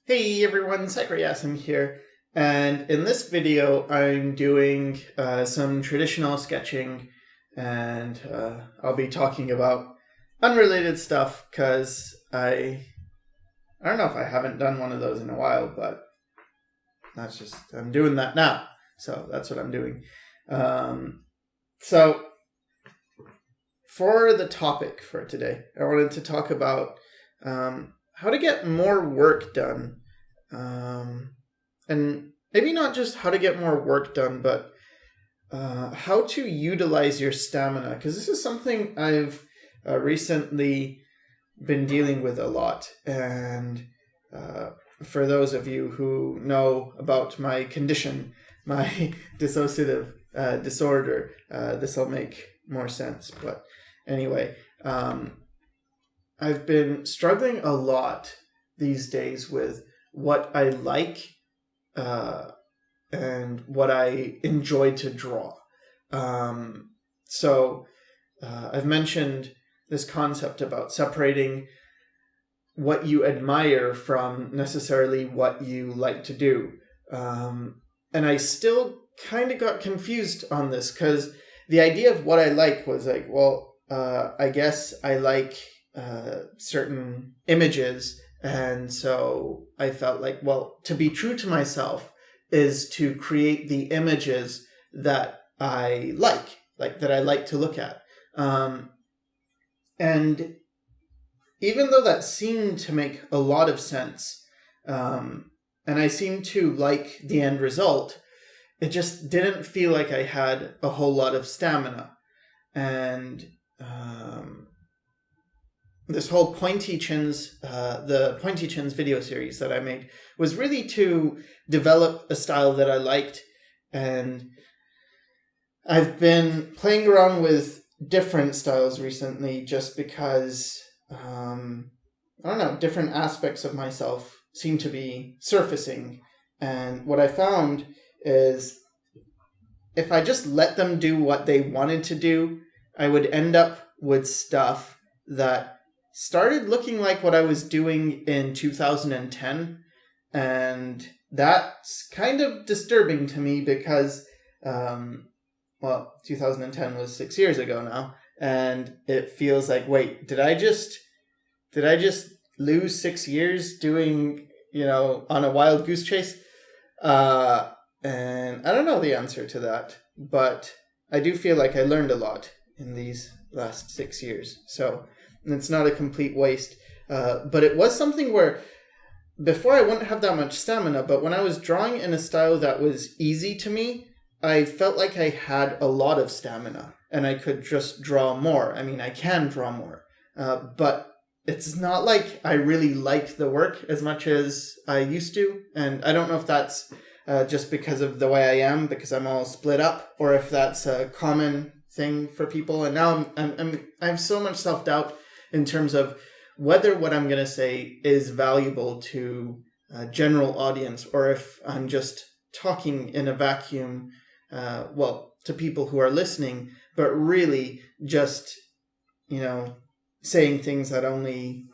Hey everyone, Sycra here, and in this video I'm doing some traditional sketching, and I'll be talking about unrelated stuff because I don't know if I haven't done one of those in a while, but I'm doing that now, so that's what I'm doing. So for the topic for today, I wanted to talk about how to get more work done. And maybe not just how to get more work done, but how to utilize your stamina. Because this is something I've recently been dealing with a lot. And for those of you who know about my condition, my dissociative disorder, this will make more sense. But anyway, I've been struggling a lot these days with what I like and what I enjoy to draw. So I've mentioned this concept about separating what you admire from necessarily what you like to do. And I still kind of got confused on this because the idea of what I like was like, well, I guess I like certain images. And so I felt like, well, to be true to myself is to create the images that I like that I like to look at. And even though that seemed to make a lot of sense, and I seemed to like the end result, it just didn't feel like I had a whole lot of stamina. And this whole Pointy Chins, the Pointy Chins video series that I made was really to develop a style that I liked. And I've been playing around with different styles recently just because, different aspects of myself seem to be surfacing. And what I found is if I just let them do what they wanted to do, I would end up with stuff that started looking like what I was doing in 2010, and that's kind of disturbing to me because, 2010 was 6 years ago now, and it feels like, wait, did I just lose 6 years doing, on a wild goose chase? And I don't know the answer to that, but I do feel like I learned a lot in these last 6 years, so it's not a complete waste. But it was something where before I wouldn't have that much stamina, but when I was drawing in a style that was easy to me, I felt like I had a lot of stamina and I could just draw more. I mean, I can draw more, but it's not like I really like the work as much as I used to. And I don't know if that's just because of the way I am, because I'm all split up, or if that's a common thing for people. And now I have so much self-doubt in terms of whether what I'm going to say is valuable to a general audience, or if I'm just talking in a vacuum, to people who are listening, but really just, saying things that only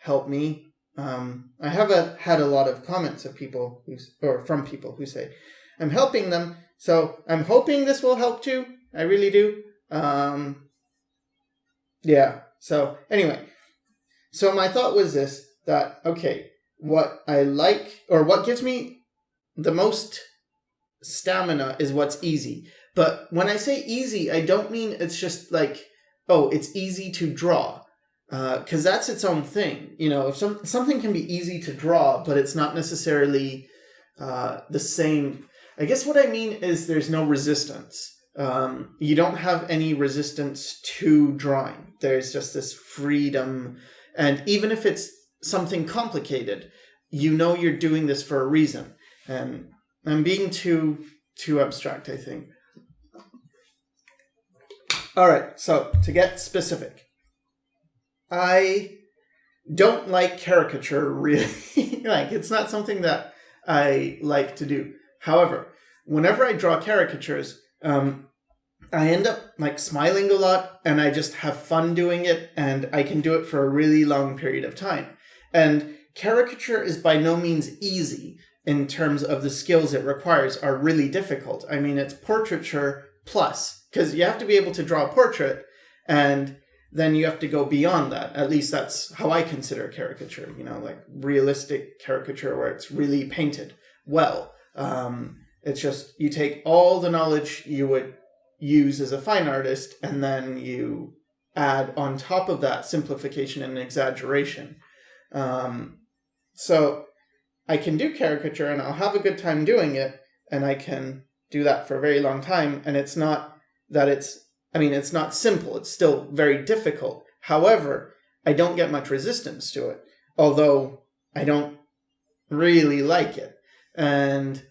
help me. I have had a lot of comments of people from people who say, I'm helping them, so I'm hoping this will help too. I really do. So anyway, so my thought was this, that, okay, what I like, or what gives me the most stamina is what's easy. But when I say easy, I don't mean it's just like, oh, it's easy to draw. Because that's its own thing. If something can be easy to draw, but it's not necessarily the same. I guess what I mean is there's no resistance. You don't have any resistance to drawing. There's just this freedom. And even if it's something complicated, you're doing this for a reason. And I'm being too abstract, I think. All right, so to get specific, I don't like caricature, really. It's not something that I like to do. However, whenever I draw caricatures, I end up smiling a lot, and I just have fun doing it, and I can do it for a really long period of time. And caricature is by no means easy in terms of the skills it requires are really difficult. I mean, it's portraiture plus, because you have to be able to draw a portrait, and then you have to go beyond that. At least that's how I consider caricature, like realistic caricature where it's really painted well. It's just you take all the knowledge you would use as a fine artist, and then you add on top of that simplification and exaggeration. So I can do caricature and I'll have a good time doing it, and I can do that for a very long time. And it's not that it's not simple. It's still very difficult. However, I don't get much resistance to it, although I don't really like it. And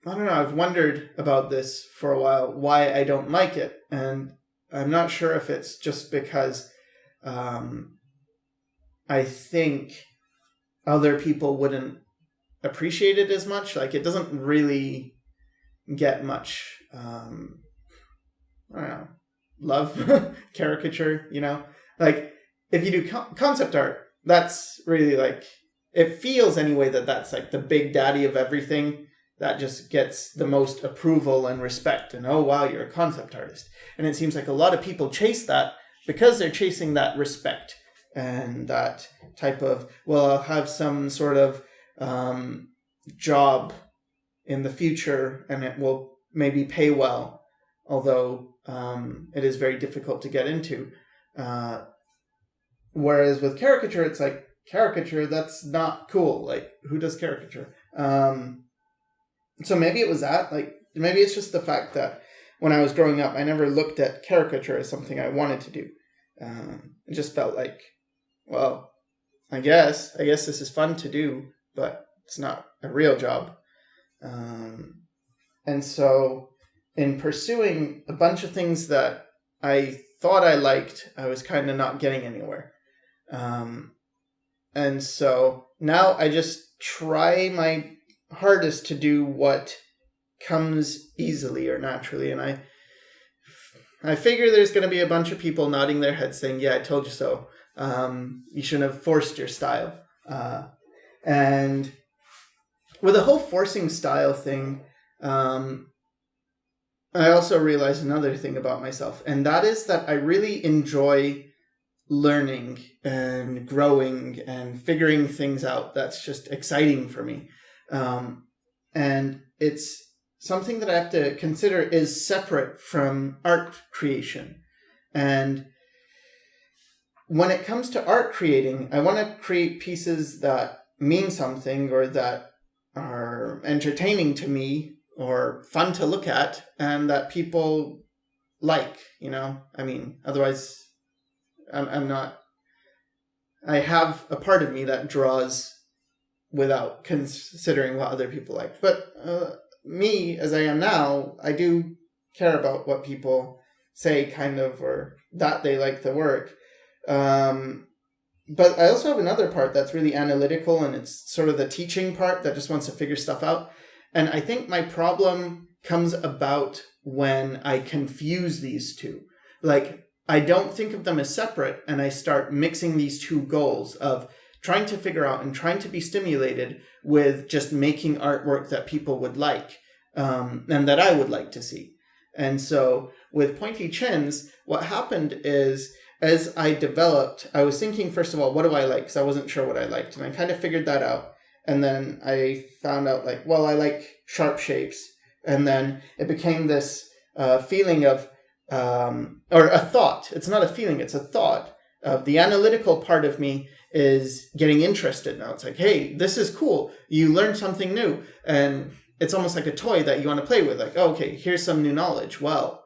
I don't know, I've wondered about this for a while, why I don't like it. And I'm not sure if it's just because I think other people wouldn't appreciate it as much. Like, it doesn't really get much, I don't know, love, caricature, Like, if you do concept art, that's really like, it feels anyway that's like the big daddy of everything. That just gets the most approval and respect. And, oh, wow, you're a concept artist. And it seems like a lot of people chase that because they're chasing that respect and that type of, well, I'll have some sort of job in the future and it will maybe pay well, although it is very difficult to get into. Whereas with caricature, it's like, caricature, that's not cool. Like, who does caricature? So maybe it was that, like, maybe it's just the fact that when I was growing up, I never looked at caricature as something I wanted to do. It just felt like, well, I guess this is fun to do, but it's not a real job. And so in pursuing a bunch of things that I thought I liked, I was kind of not getting anywhere. And so now I just try my hardest to do what comes easily or naturally, and I figure there's going to be a bunch of people nodding their heads saying, yeah, I told you so. You shouldn't have forced your style. And with the whole forcing style thing, I also realized another thing about myself, and that is that I really enjoy learning and growing and figuring things out. That's just exciting for me. And it's something that I have to consider is separate from art creation. And when it comes to art creating, I want to create pieces that mean something or that are entertaining to me or fun to look at and that people like, I mean, otherwise I'm not, I have a part of me that draws without considering what other people like. But me, as I am now, I do care about what people say, kind of, or that they like the work. But I also have another part that's really analytical, and it's sort of the teaching part that just wants to figure stuff out. And I think my problem comes about when I confuse these two. Like, I don't think of them as separate, and I start mixing these two goals of trying to figure out and trying to be stimulated with just making artwork that people would like, and that I would like to see. And so with Pointy Chins, what happened is, as I developed, I was thinking, first of all, what do I like? Because I wasn't sure what I liked. And I kind of figured that out. And then I found out, like, well, I like sharp shapes. And then it became this feeling of, or a thought. It's not a feeling, it's a thought of the analytical part of me is getting interested now. It's like, hey, this is cool. You learned something new. And it's almost like a toy that you want to play with. Like, oh, okay, here's some new knowledge. Well,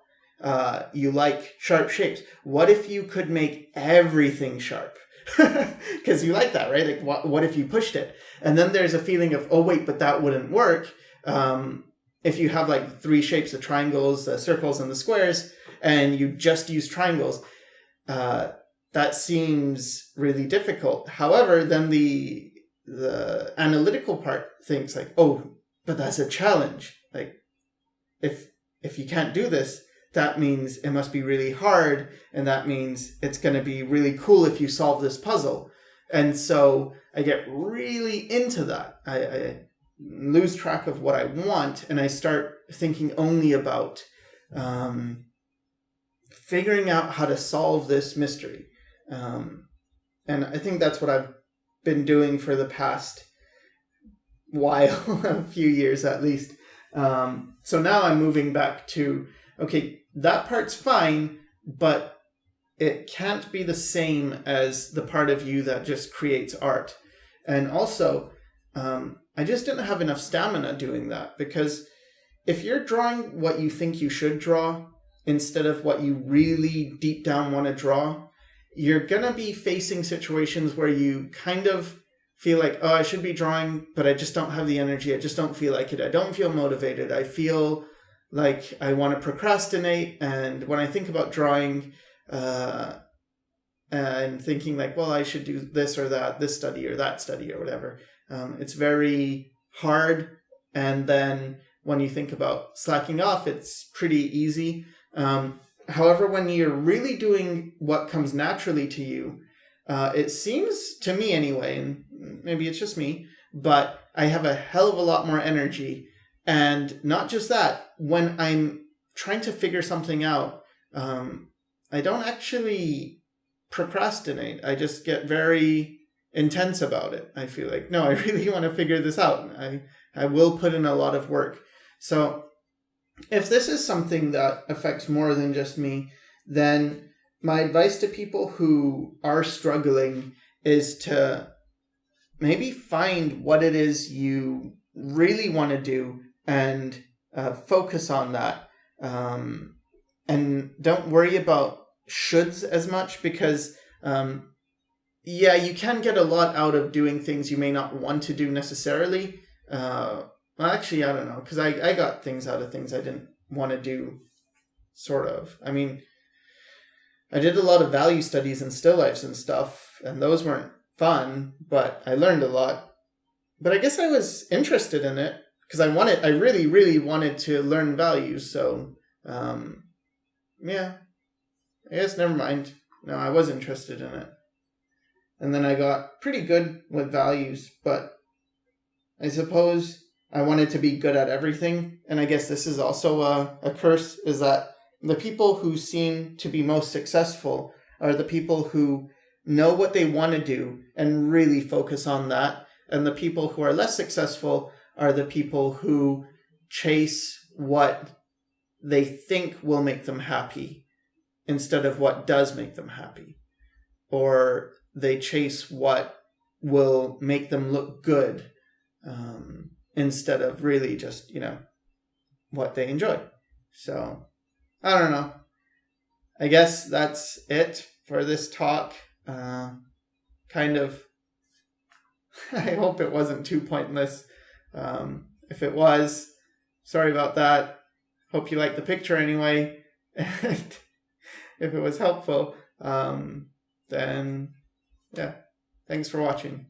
you like sharp shapes. What if you could make everything sharp? Because you like that, right? Like, what if you pushed it? And then there's a feeling of, oh, wait, but that wouldn't work. If you have like three shapes, the triangles, the circles, and the squares, and you just use triangles, that seems really difficult. However, then the analytical part thinks like, oh, but that's a challenge. Like, if you can't do this, that means it must be really hard, and that means it's going to be really cool if you solve this puzzle. And so I get really into that. I lose track of what I want, and I start thinking only about figuring out how to solve this mystery. And I think that's what I've been doing for the past while, a few years at least. So now I'm moving back to, okay, that part's fine, but it can't be the same as the part of you that just creates art. And also, I just didn't have enough stamina doing that, because if you're drawing what you think you should draw instead of what you really deep down want to draw, you're going to be facing situations where you kind of feel like, oh, I should be drawing, but I just don't have the energy. I just don't feel like it. I don't feel motivated. I feel like I want to procrastinate. And when I think about drawing, and thinking like, well, I should do this or that, this study or that study or whatever, it's very hard. And then when you think about slacking off, it's pretty easy. However, when you're really doing what comes naturally to you, it seems to me anyway, and maybe it's just me, but I have a hell of a lot more energy. And not just that, when I'm trying to figure something out, I don't actually procrastinate. I just get very intense about it. I feel like, no, I really want to figure this out. I will put in a lot of work. So if this is something that affects more than just me, then my advice to people who are struggling is to maybe find what it is you really want to do and focus on that. And don't worry about shoulds as much, because you can get a lot out of doing things you may not want to do necessarily. Well, actually, I don't know, because I got things out of things I didn't want to do, sort of. I mean, I did a lot of value studies and still lifes and stuff, and those weren't fun, but I learned a lot. But I guess I was interested in it, because I really, really wanted to learn values, so, I guess never mind. No, I was interested in it. And then I got pretty good with values, but I suppose I wanted to be good at everything. And I guess this is also a curse, is that the people who seem to be most successful are the people who know what they want to do and really focus on that. And the people who are less successful are the people who chase what they think will make them happy instead of what does make them happy. Or they chase what will make them look good, instead of really just, what they enjoy. So, I don't know. I guess that's it for this talk. Kind of, I hope it wasn't too pointless. If it was, sorry about that. Hope you liked the picture anyway. And if it was helpful, then, thanks for watching.